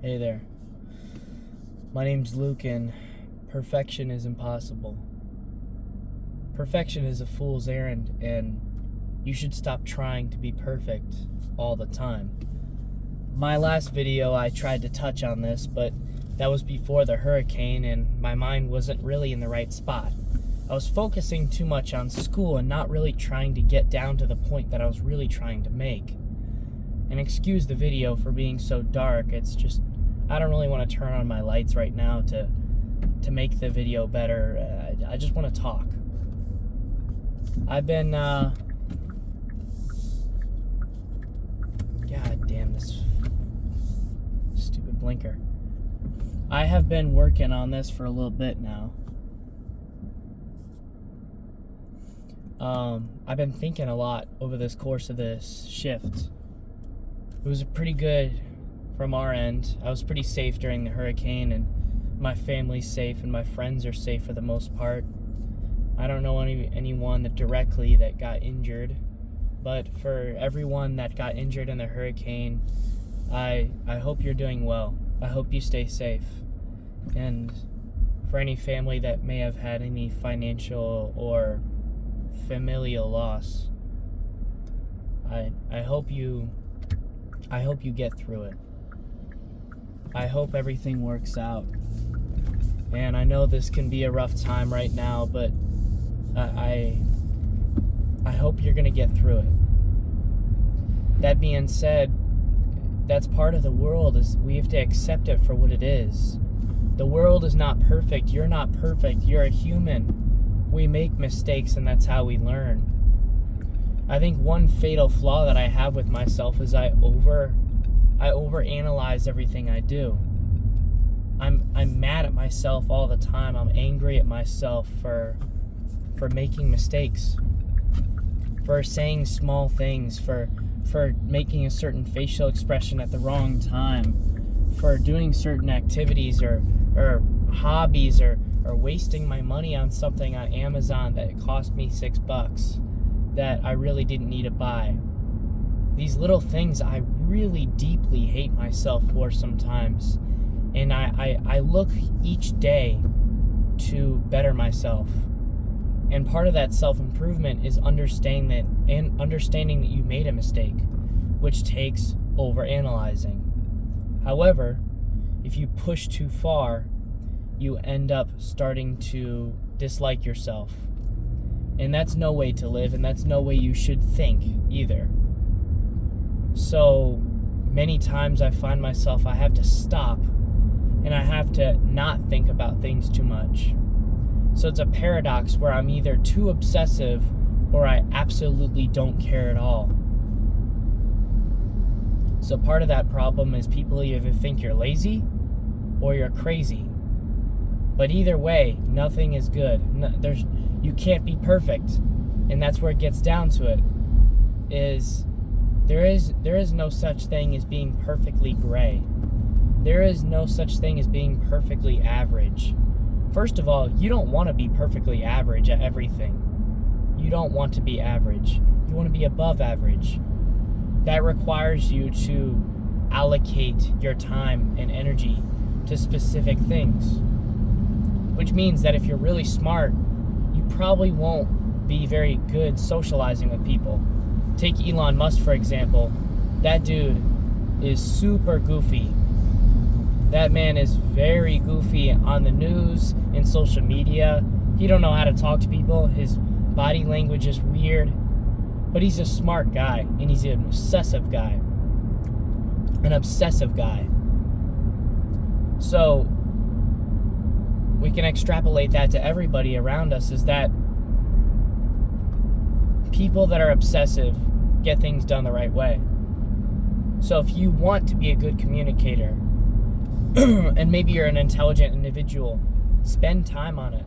Hey there. My name's Luke, and perfection is impossible. Perfection is a fool's errand, and you should stop trying to be perfect all the time. My last video, I tried to touch on this, but that was before the hurricane, and my mind wasn't really in the right spot. I was focusing too much on school and not really trying to get down to the point that I was really trying to make. And excuse the video for being so dark. It's just, I don't really want to turn on my lights right now to make the video better. I just want to talk. I've been, God damn this stupid blinker. I have been working on this for a little bit now. I've been thinking a lot over this course of this shift. It was pretty good from our end. I was pretty safe during the hurricane, and my family's safe, and my friends are safe for the most part. I don't know anyone that directly that got injured, but for everyone that got injured in the hurricane, I hope you're doing well. I hope you stay safe. And for any family that may have had any financial or familial loss, I hope you get through it. I hope everything works out. And I know this can be a rough time right now, but I hope you're going to get through it. That being said, that's part of the world, is we have to accept it for what it is. The world is not perfect. You're not perfect. You're a human. We make mistakes, and that's how we learn. I think one fatal flaw that I have with myself is I overanalyze everything I do. I'm mad at myself all the time. I'm angry at myself for making mistakes, for saying small things, for making a certain facial expression at the wrong time, for doing certain activities or hobbies or wasting my money on something on Amazon that cost me $6 that I really didn't need to buy. These little things I really deeply hate myself for sometimes. And I look each day to better myself. And part of that self-improvement is understanding that you made a mistake, which takes overanalyzing. However, if you push too far, you end up starting to dislike yourself. And that's no way to live, and that's no way you should think either. So many times I find myself, I have to stop, and I have to not think about things too much. So it's a paradox where I'm either too obsessive or I absolutely don't care at all. So part of that problem is people either think you're lazy or you're crazy. But either way, nothing is good. You can't be perfect. And that's where it gets down to it. There is no such thing as being perfectly gray. There is no such thing as being perfectly average. First of all, you don't want to be perfectly average at everything. You don't want to be average. You want to be above average. That requires you to allocate your time and energy to specific things. Which means that if you're really smart, you probably won't be very good socializing with people. Take Elon Musk, for example. That dude is super goofy. That man is very goofy on the news, in social media. He don't know how to talk to people. His body language is weird. But he's a smart guy, and he's an obsessive guy. So we can extrapolate that to everybody around us, is that people that are obsessive get things done the right way. So if you want to be a good communicator, and maybe you're an intelligent individual, spend time on it.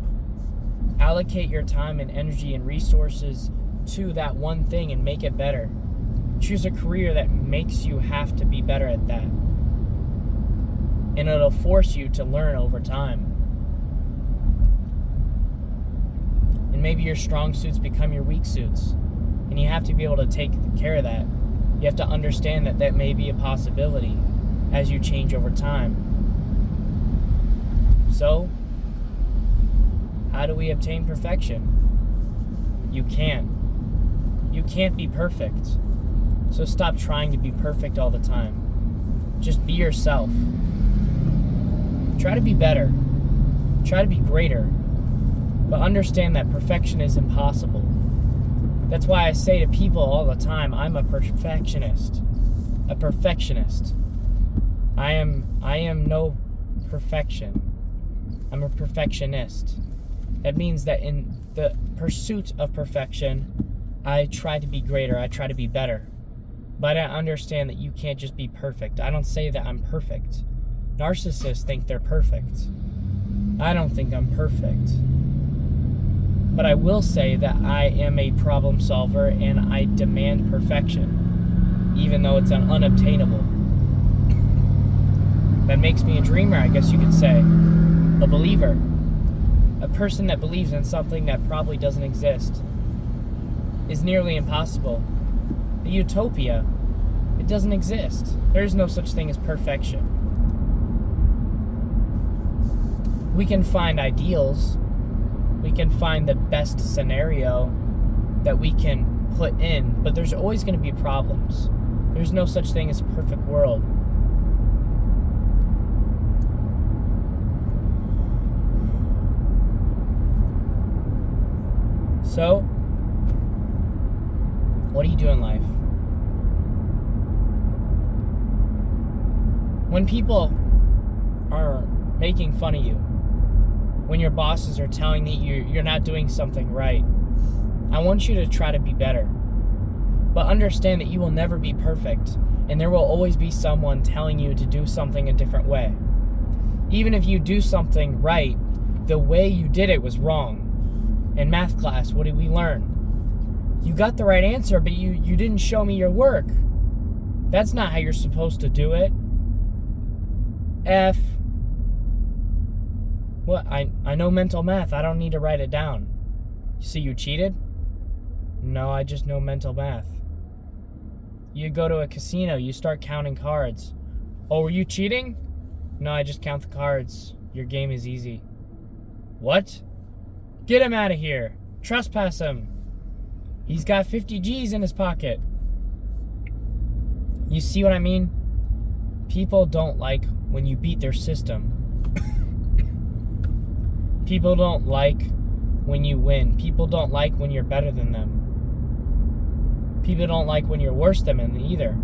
Allocate your time and energy and resources to that one thing and make it better. Choose a career that makes you have to be better at that. And it'll force you to learn over time. And maybe your strong suits become your weak suits. And you have to be able to take care of that. You have to understand that may be a possibility. as you change over time. So, how do we obtain perfection? You can't. You can't be perfect. So stop trying to be perfect all the time. Just be yourself. Try to be better. Try to be greater. But understand that perfection is impossible. That's why I say to people all the time, I'm a perfectionist. A perfectionist. I am no perfection. I'm a perfectionist. That means that in the pursuit of perfection, I try to be greater. I try to be better. But I understand that you can't just be perfect. I don't say that I'm perfect. Narcissists think they're perfect. I don't think I'm perfect. But I will say that I am a problem solver and I demand perfection, even though it's unobtainable. That makes me a dreamer, I guess you could say. A believer. A person that believes in something that probably doesn't exist. Is nearly impossible. A utopia. It doesn't exist. There's no such thing as perfection. We can find ideals. We can find the best scenario that we can put in, but there's always going to be problems. There's no such thing as a perfect world. So, what do you do in life? When people are making fun of you, when your bosses are telling you you're not doing something right, I want you to try to be better. But understand that you will never be perfect, and there will always be someone telling you to do something a different way. Even if you do something right, the way you did it was wrong. In math class, what did we learn? You got the right answer, but you didn't show me your work. That's not how you're supposed to do it. F. What? I know mental math. I don't need to write it down. So you cheated? No, I just know mental math. You go to a casino, you start counting cards. Oh, were you cheating? No, I just count the cards. Your game is easy. What? Get him out of here. Trespass him. He's got 50 G's in his pocket. You see what I mean? People don't like when you beat their system. People don't like when you win. People don't like when you're better than them. People don't like when you're worse than them either.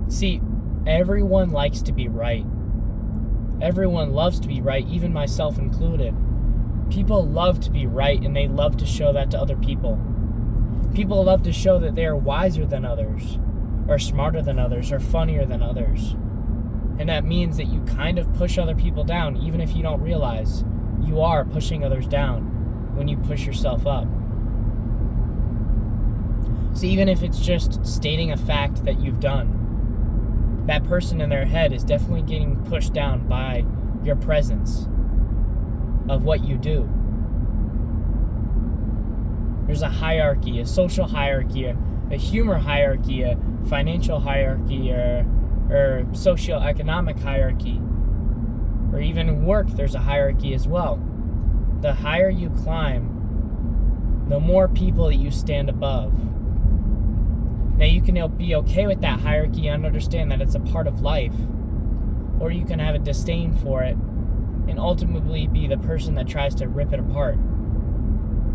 See, everyone likes to be right. Everyone loves to be right, even myself included. People love to be right, and they love to show that to other people. People love to show that they are wiser than others, or smarter than others, or funnier than others. And that means that you kind of push other people down, even if you don't realize you are pushing others down when you push yourself up. So even if it's just stating a fact that you've done, that person in their head is definitely getting pushed down by your presence of what you do. There's a hierarchy, a social hierarchy, a humor hierarchy, a financial hierarchy, or socioeconomic hierarchy. Or even in work, there's a hierarchy as well. The higher you climb, the more people that you stand above. Now you can be okay with that hierarchy and understand that it's a part of life. Or you can have a disdain for it and ultimately be the person that tries to rip it apart.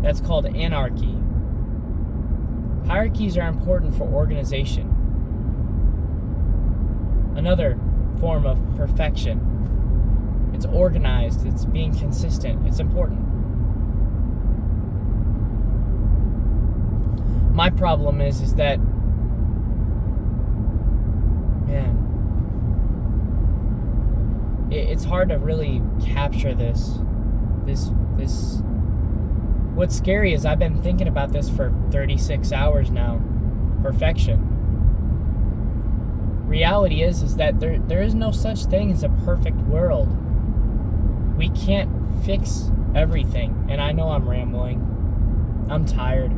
That's called anarchy. Hierarchies are important for organization. Another form of perfection. It's organized, it's being consistent, it's important. My problem is that, man, it's hard to really capture this. What's scary is I've been thinking about this for 36 hours now. Perfection. Reality is that there is no such thing as a perfect world. We can't fix everything. And I know I'm rambling. I'm tired.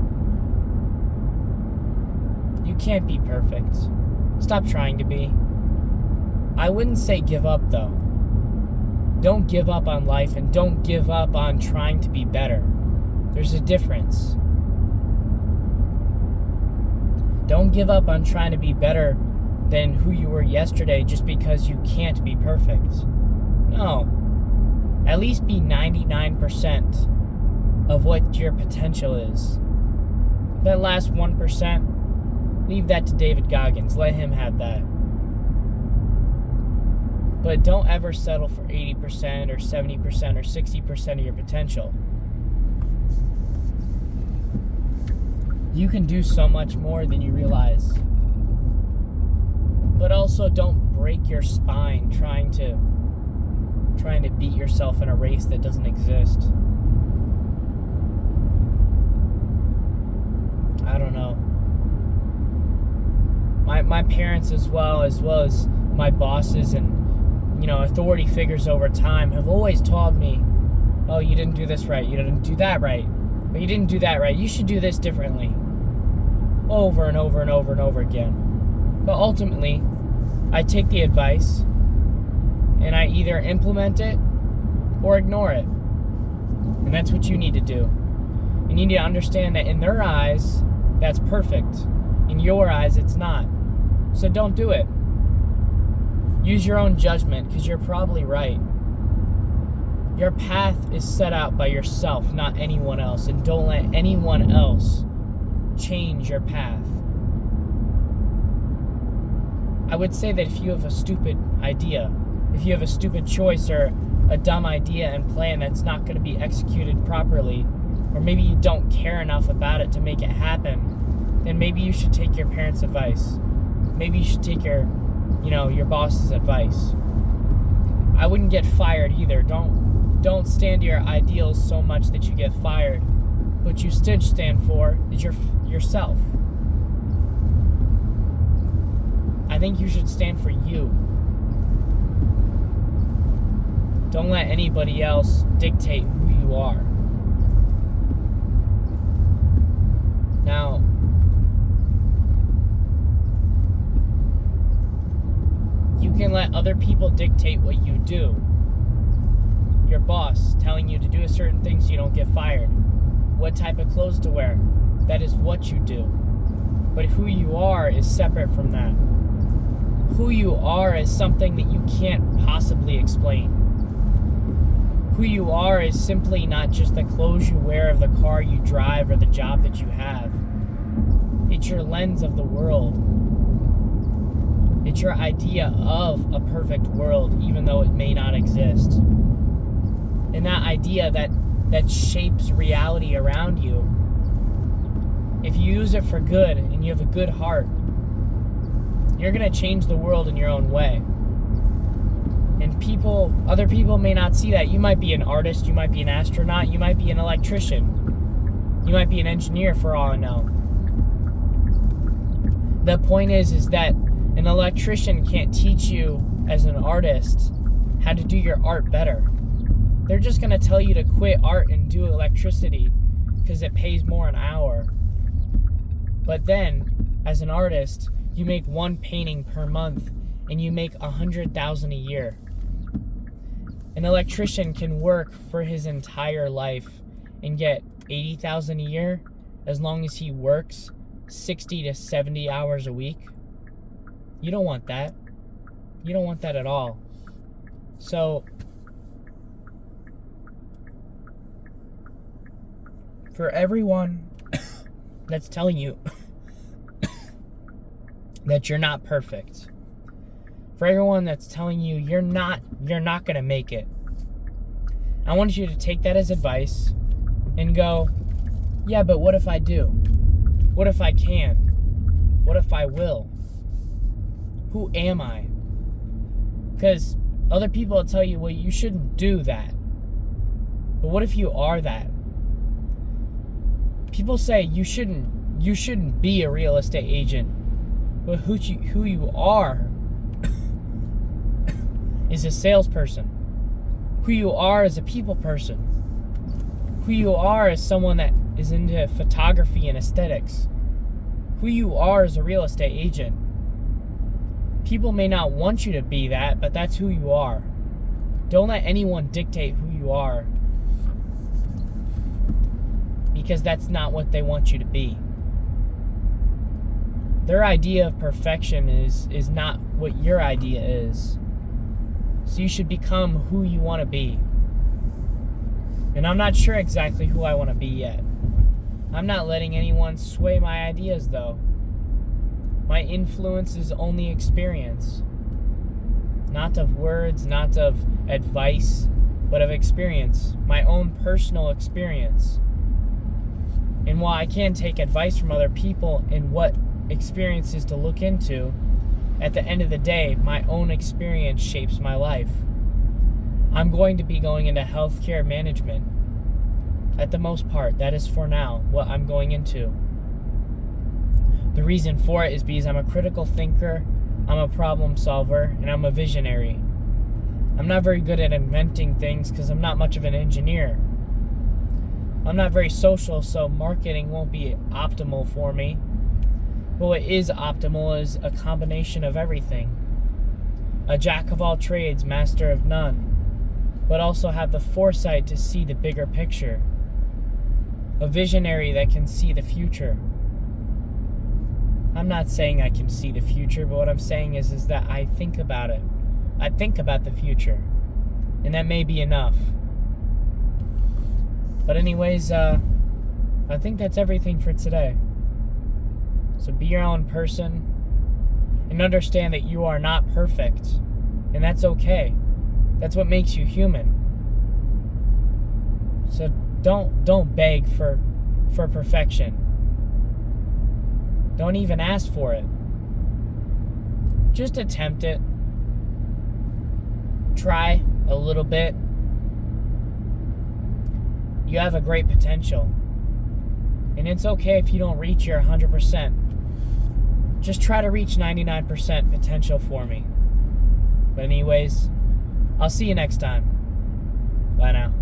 You can't be perfect. Stop trying to be. I wouldn't say give up, though. Don't give up on life, and don't give up on trying to be better. There's a difference. Don't give up on trying to be better than who you were yesterday just because you can't be perfect. No. At least be 99% of what your potential is. That last 1%, leave that to David Goggins. Let him have that. But don't ever settle for 80% or 70% or 60% of your potential. You can do so much more than you realize. But also don't break your spine trying to beat yourself in a race that doesn't exist. I don't know. My parents as well as my bosses and authority figures over time have always told me, oh, you didn't do this right, you didn't do that right, but you didn't do that right, you should do this differently. Over and over and over and over again. But ultimately, I take the advice and I either implement it or ignore it. And that's what you need to do. You need to understand that in their eyes, that's perfect. In your eyes, it's not. So don't do it. Use your own judgment, because you're probably right. Your path is set out by yourself, not anyone else. And don't let anyone else change your path. I would say that if you have a stupid idea, if you have a stupid choice or a dumb idea and plan that's not going to be executed properly, or maybe you don't care enough about it to make it happen, then maybe you should take your parents' advice. Maybe you should take your boss's advice. I wouldn't get fired either. Don't stand to your ideals so much that you get fired. What you should stand for is yourself. I think you should stand for you. Don't let anybody else dictate who you are. Now, you can let other people dictate what you do. Your boss telling you to do a certain thing so you don't get fired. What type of clothes to wear. That is what you do. But who you are is separate from that. Who you are is something that you can't possibly explain. Who you are is simply not just the clothes you wear, of the car you drive, or the job that you have. It's your lens of the world. It's your idea of a perfect world, even though it may not exist. And that idea that shapes reality around you, if you use it for good and you have a good heart, you're going to change the world in your own way. And other people may not see that. You might be an artist, you might be an astronaut, you might be an electrician, you might be an engineer, for all I know. The point is that an electrician can't teach you as an artist how to do your art better. They're just going to tell you to quit art and do electricity because it pays more an hour. But then, as an artist, you make one painting per month and you make $100,000 a year. An electrician can work for his entire life and get $80,000 a year as long as he works 60 to 70 hours a week. You don't want that. You don't want that at all. So, for everyone that's telling you that you're not perfect, for everyone that's telling you you're not going to make it, I want you to take that as advice and go, yeah, but what if I do? What if I can? What if I will? Who am I? Because other people will tell you, well, you shouldn't do that. But what if you are that? People say you shouldn't be a real estate agent. But who you are is a salesperson. Who you are is a people person. Who you are is someone that is into photography and aesthetics. Who you are is a real estate agent. People may not want you to be that, but that's who you are. Don't let anyone dictate who you are, because that's not what they want you to be. Their idea of perfection is not what your idea is. So you should become who you want to be. And I'm not sure exactly who I want to be yet. I'm not letting anyone sway my ideas, though. My influence is only experience. Not of words, not of advice, but of experience. My own personal experience. And while I can take advice from other people in what experiences to look into, at the end of the day, my own experience shapes my life. I'm going to be going into healthcare management. At the most part, that is for now what I'm going into. The reason for it is because I'm a critical thinker, I'm a problem solver, and I'm a visionary. I'm not very good at inventing things because I'm not much of an engineer. I'm not very social, so marketing won't be optimal for me. But what is optimal is a combination of everything. A jack of all trades, master of none, but also have the foresight to see the bigger picture. A visionary that can see the future. I'm not saying I can see the future, but what I'm saying is that I think about it. I think about the future, and that may be enough. But anyways, I think that's everything for today. So be your own person, and understand that you are not perfect, and that's okay. That's what makes you human. So don't beg for perfection. Don't even ask for it. Just attempt it. Try a little bit. You have a great potential. And it's okay if you don't reach your 100%. Just try to reach 99% potential for me. But anyways, I'll see you next time. Bye now.